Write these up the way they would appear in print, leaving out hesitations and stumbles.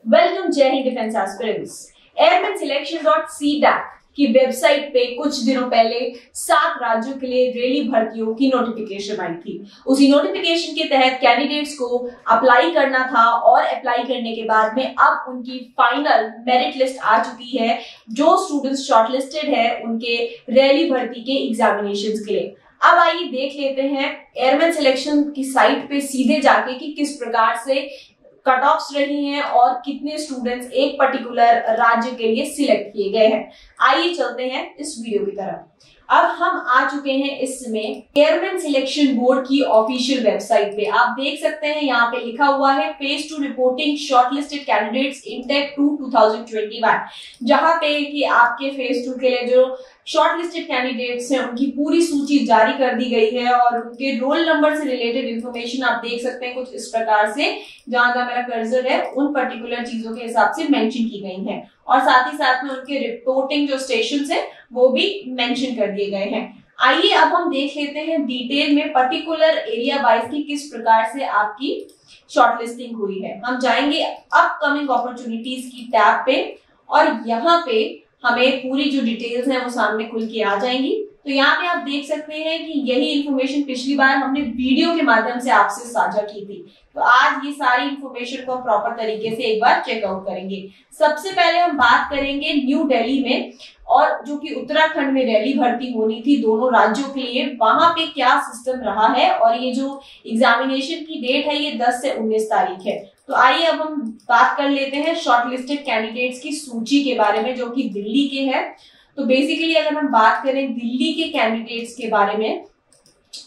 Welcome जय Hind defence aspirants. Airman सिलेक्शन.cdac की website पे कुछ दिनों पहले 7 राज्यों के लिए रैली भर्तियों की नोटिफिकेशन आई थी। उसी नोटिफिकेशन के तहत कैंडिडेट्स को अप्लाई करना था और अप्लाई करने के बाद में अब उनकी फाइनल मेरिट लिस्ट आ चुकी है। जो स्टूडेंट्स शॉर्टलिस्टेड है उनके रैली भर्ती के एग्जामिनेशंस के लिए। अब आइए देख लेते हैं एयरमैन सिलेक्शन की साइट पे सीधे जाके कि किस प्रकार से कट ऑफ्स रही हैं और कितने स्टूडेंट्स एक पर्टिकुलर राज्य के लिए सिलेक्ट किए गए हैं। आइए चलते हैं इस वीडियो की तरफ। अब हम आ चुके हैं इसमें एयरमैन सिलेक्शन बोर्ड की ऑफिशियल वेबसाइट पे। आप देख सकते हैं यहाँ पे लिखा हुआ है phase 2 reporting shortlisted candidates intake 2 2021, जहां पे कि आपके फेज 2 के लिए जो शॉर्टलिस्टेड कैंडिडेट्स हैं उनकी पूरी सूची जारी कर दी गई है और उनके रोल नंबर से रिलेटेड इंफॉर्मेशन आप देख सकते हैं कुछ इस प्रकार से, जहां का मेरा कर्सर है उन पर्टिकुलर चीजों के हिसाब से मेंशन की गई है और साथ ही साथ में उनके रिपोर्टिंग जो स्टेशंस है वो भी मेंशन कर दिए गए हैं। आइए अब हम देख लेते हैं डिटेल में पर्टिकुलर एरिया वाइज की किस प्रकार से आपकी शॉर्टलिस्टिंग हुई है। हम जाएंगे अपकमिंग अपॉर्चुनिटीज की टैब पे और यहाँ पे हमें पूरी जो डिटेल्स हैं वो सामने खुल के आ जाएंगी। तो यहाँ पे आप देख सकते हैं कि यही इंफॉर्मेशन पिछली बार हमने वीडियो के माध्यम से आपसे साझा की थी। तो आज ये सारी इंफॉर्मेशन को प्रॉपर तरीके से एक बार चेकआउट करेंगे। सबसे पहले हम बात करेंगे न्यू दिल्ली में, और जो कि उत्तराखंड में रैली भर्ती होनी थी दोनों राज्यों के लिए, वहां पे क्या सिस्टम रहा है और ये जो एग्जामिनेशन की डेट है ये 10 से 19 तारीख है। तो आइए अब हम बात कर लेते हैं शॉर्टलिस्टेड कैंडिडेट्स की सूची के बारे में जो कि दिल्ली के है। तो बेसिकली अगर हम बात करें दिल्ली के कैंडिडेट्स के बारे में,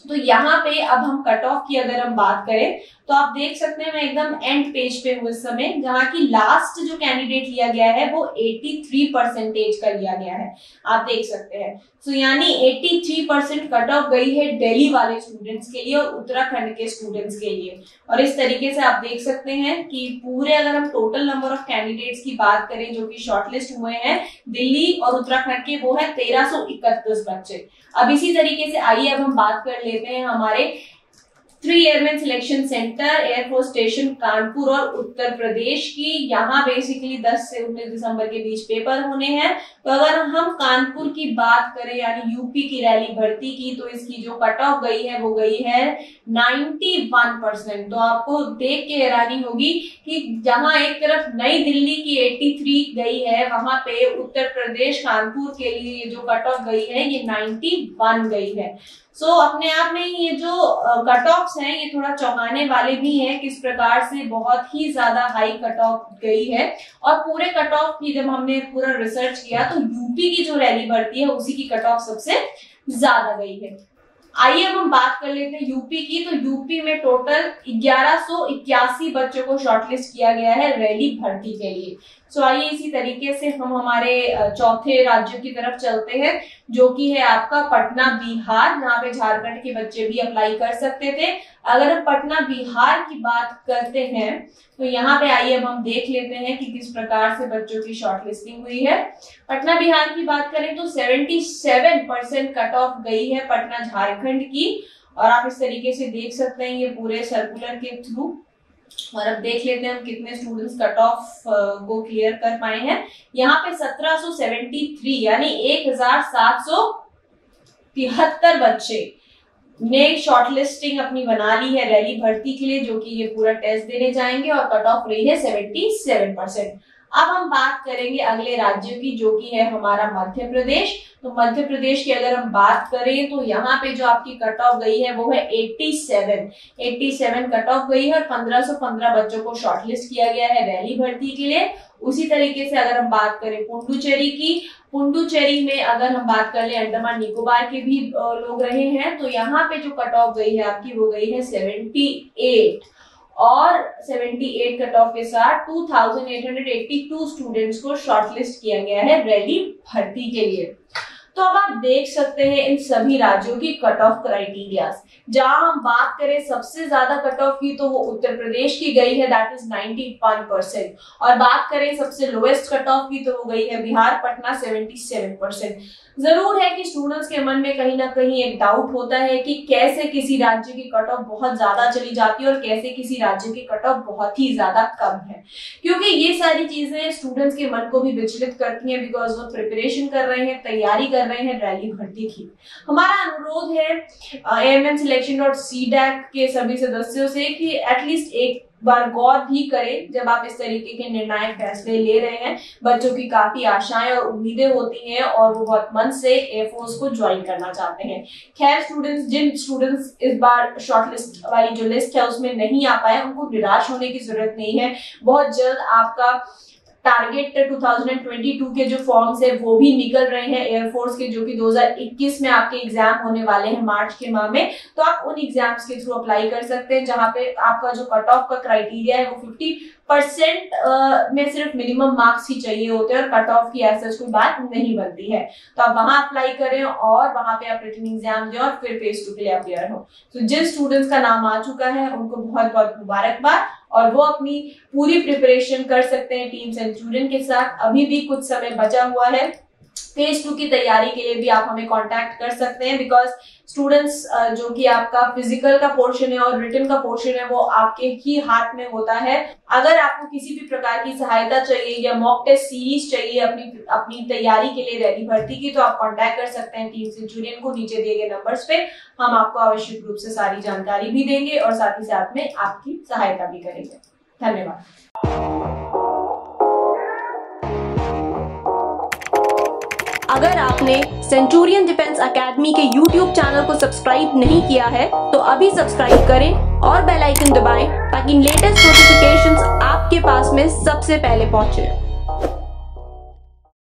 तो यहाँ पे अब हम कट ऑफ की अगर हम बात करें तो आप देख सकते हैं मैं एकदम एंड पेज पे हूँ इस समय, जहाँ की लास्ट जो कैंडिडेट लिया गया है वो 83% का लिया गया है। आप देख सकते हैं तो यानी 83% कट ऑफ गई है दिल्ली वाले स्टूडेंट्स के लिए और उत्तराखंड के स्टूडेंट्स के लिए। और इस तरीके से आप देख सकते हैं कि पूरे अगर हम टोटल नंबर ऑफ कैंडिडेट्स की बात करें जो कि शॉर्टलिस्ट हुए हैं दिल्ली और उत्तराखंड के, वो है 1331 बच्चे। अब इसी तरीके से आइए अब हम बात कर लेते हैं हमारे 3 airman selection centre air force station Kanpur और उत्तर प्रदेश की। यहाँ बेसिकली 10 से 19 दिसंबर के बीच पेपर होने हैं। तो अगर हम कानपुर की बात करें यानी यूपी की रैली भर्ती की, तो इसकी जो कट ऑफ गई है वो गई है 91%। तो आपको देख के हैरानी होगी कि जहां एक तरफ नई दिल्ली की 83 गई है, वहां पे उत्तर प्रदेश कानपुर के लिए जो कट ऑफ गई है ये 91 गई है। सो अपने आप में ये जो कट ऑफ्स हैं ये थोड़ा चौंकाने वाले भी हैं, किस प्रकार से बहुत ही ज्यादा हाई कट ऑफ गई है। और पूरे कट ऑफ की जब हमने पूरा रिसर्च किया तो यूपी की जो रैली भर्ती है उसी की कट ऑफ सबसे ज्यादा गई है। आइए अब हम बात कर लेते हैं यूपी की। तो यूपी में टोटल 1181 बच्चों को शॉर्टलिस्ट किया गया है रैली भर्ती के लिए। सो आइए इसी तरीके से हम हमारे चौथे राज्य की तरफ चलते हैं जो कि है आपका पटना बिहार, जहाँ पे झारखंड के बच्चे भी अप्लाई कर सकते थे। अगर हम पटना बिहार की बात करते हैं तो यहाँ पे आइए अब हम देख लेते हैं कि किस प्रकार से बच्चों की शॉर्टलिस्टिंग हुई है। पटना बिहार की बात करें तो 77% कट ऑफ गई है पटना झारखंड की। और आप इस तरीके से देख सकते हैं ये पूरे सर्कुलर के थ्रू। और अब देख लेते हैं हम कितने स्टूडेंट्स कट ऑफ को क्लियर कर पाए हैं। यहाँ पे 1773 यानी 1773 बच्चे ने शॉर्टलिस्टिंग अपनी बना ली है रैली भर्ती के लिए, जो कि ये पूरा टेस्ट देने जाएंगे और कट ऑफ रही है 77%। अब हम बात करेंगे अगले राज्य की जो कि है हमारा मध्य प्रदेश। तो मध्य प्रदेश की अगर हम बात करें तो यहाँ पे जो आपकी कट ऑफ गई है वो है 87 कट ऑफ गई है और 1515 बच्चों को शॉर्टलिस्ट किया गया है रैली भर्ती के लिए। उसी तरीके से अगर हम बात करें पुडुचेरी की, पुडुचेरी में अगर हम बात कर ले अंडमान निकोबार के भी लोग रहे हैं, तो यहाँ पे जो कट ऑफ गई है आपकी वो गई है 78 और 78 कट ऑफ के साथ 2882 स्टूडेंट्स को शॉर्टलिस्ट किया गया है रैली भर्ती के लिए। तो अब आप देख सकते हैं इन सभी राज्यों की कट ऑफ क्राइटेरियाज। जहां हम बात करें सबसे ज्यादा कट ऑफ की तो वो उत्तर प्रदेश की गई है, दैट इज 91%। और बात करें सबसे लोएस्ट कट ऑफ की तो वो गई है बिहार पटना 77%। जरूर है कि स्टूडेंट्स के मन में कहीं ना कहीं एक डाउट होता है कि कैसे किसी राज्य की कट ऑफ बहुत ज्यादा चली जाती है और कैसे किसी राज्य की कट ऑफ बहुत ही ज्यादा कम है, क्योंकि ये सारी चीजें स्टूडेंट्स के मन को भी विचलित करती हैं, बिकॉज वो प्रिपरेशन कर रहे हैं, तैयारी कर रहे हैं रैली भर्ती की। हमारा अनुरोध है AMNselection.cdac के सभी सदस्यों से कि एटलीस्ट एक बार गौर भी करें जब आप इस तरीके के निर्णायक फैसले ले रहे हैं। बच्चों की काफी आशाएं और उम्मीदें होती हैं और वो बहुत मन से एयरफोर्स को ज्वाइन करना चाहते हैं। खैर जिन स्टूडेंट्स इस बार शॉर्टलिस्ट वाली जो लिस्ट है उसमें नहीं आ पाए, उनको निराश होने की जरूरत नहीं है। बहुत जल्द आपका टारगेट 2022 के जो फॉर्म्स है वो भी निकल रहे हैं एयरफोर्स के, जो कि 2021 में आपके एग्जाम होने वाले हैं मार्च के माह में। तो आप उन एग्जाम्स के थ्रू अप्लाई कर सकते हैं, जहां पे आपका जो कट ऑफ का क्राइटेरिया है वो 50% में सिर्फ मिनिमम मार्क्स ही चाहिए होते हैं और कट ऑफ की ऐसा कोई बात नहीं बनती है। तो आप वहां अप्लाई करें और वहां पे आप रिटन एग्जाम दें और फिर फेज 2 के लिए अपियर हो। तो जिन स्टूडेंट्स का नाम आ चुका है उनको बहुत बहुत मुबारकबाद, और वो अपनी पूरी प्रिपरेशन कर सकते हैं टीम सेंचुरियन के साथ। अभी भी कुछ समय बचा हुआ है। फेज 2 की तैयारी के लिए भी आप हमें कांटेक्ट कर सकते हैं, बिकॉज स्टूडेंट्स जो कि आपका फिजिकल का पोर्शन है और रिटन का पोर्शन है वो आपके ही हाथ में होता है। अगर आपको किसी भी प्रकार की सहायता चाहिए या मॉक टेस्ट सीरीज चाहिए अपनी तैयारी के लिए रैली भर्ती की, तो आप कांटेक्ट कर सकते हैं टीम सेंचुरियन को नीचे दिए गए नंबर्स पे। हम आपको आवश्यक रूप से सारी जानकारी भी देंगे और साथ ही साथ में आपकी सहायता भी करेंगे। धन्यवाद। अगर आपने सेंचुरियन डिफेंस एकेडमी के YouTube चैनल को सब्सक्राइब नहीं किया है तो अभी सब्सक्राइब करें और बेल आइकन दबाएं ताकि लेटेस्ट नोटिफिकेशंस आपके पास में सबसे पहले पहुंचे।